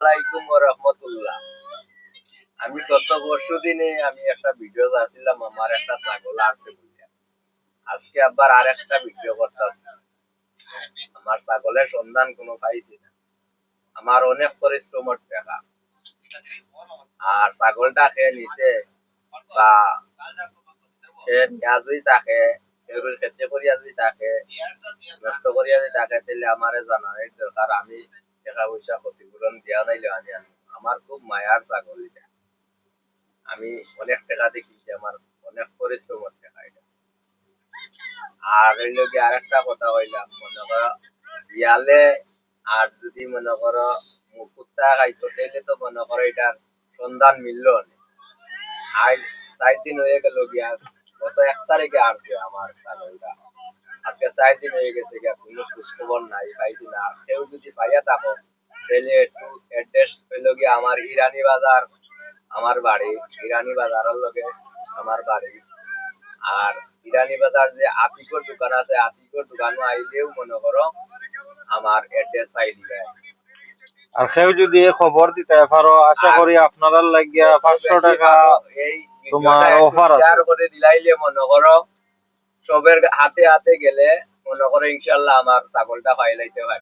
আলাইকুম ওয়া রাহমাতুল্লাহ। আমি গত পরশুদিনে আমি একটা ভিডিও ছাড়ছিলাম আমার একটা ছাগল আছে বলে। আজকে আবার আরেকটা ভিডিও করতেছি। আমার ছাগলের সন্ধান কোনো পাইছি না। আমার অনেক পরিশ্রমের টাকা। আর ছাগলটা খেয়ে নিছে বা সে নিয়াজই থাকে, এগুলো ক্ষেত্রে করিয়া যদি থাকে, নষ্ট করিয়া যদি থাকে, তাহলে আমারে জানানোর দরকার। আমি টাকা পয়সা ক্ষতিপূরণ দেওয়া নাইলে আমি আনবো। আমার খুব মায়ার ছাগল এটা। আমি অনেক টাকা দিয়ে কিনছি, আমার অনেক পরিশ্রমের টাকা এটা। আর হইল কি আরেকটা কথা হইলাম, মনে করো বিয়ালে আর যদি মনে করো কুত্তা খাইতো তাইলে তো মনে করো এটার সন্ধান মিললো না। আজ 4 দিন হয়ে গেল গিয়া, গত 1 তারিখে আসছে আমার ছাগলটা। আজকে 4 দিন হয়ে গেছে গিয়া, কোনো খোঁজখবর নাই, পাইছি না। আর কেউ যদি পাইয়া থাকো তাহলে একটু অ্যাড্রেস হইল গিয়া আমার ইরানি বাজার, আমার বাড়ি ইরানি বাজারের লগে আমার বাড়ি। আর ইরানি বাজার যে আতিকর দোকান আছে, আতিকর দোকানে আইলেও মনে করো আমার অ্যাড্রেস পাই দিবে। আর কেউ যদি খবর দিতে পারো, আশা করি আপনারা লাগিয়া 500 টাকা এই তোমার অফার আছে। শেয়ার করে দিলাইলে মনে করো সবের হাতে হাতে গেলে মনে করো ইনশাআল্লাহ আমার ছাগলটা পাইলাইতে পারে।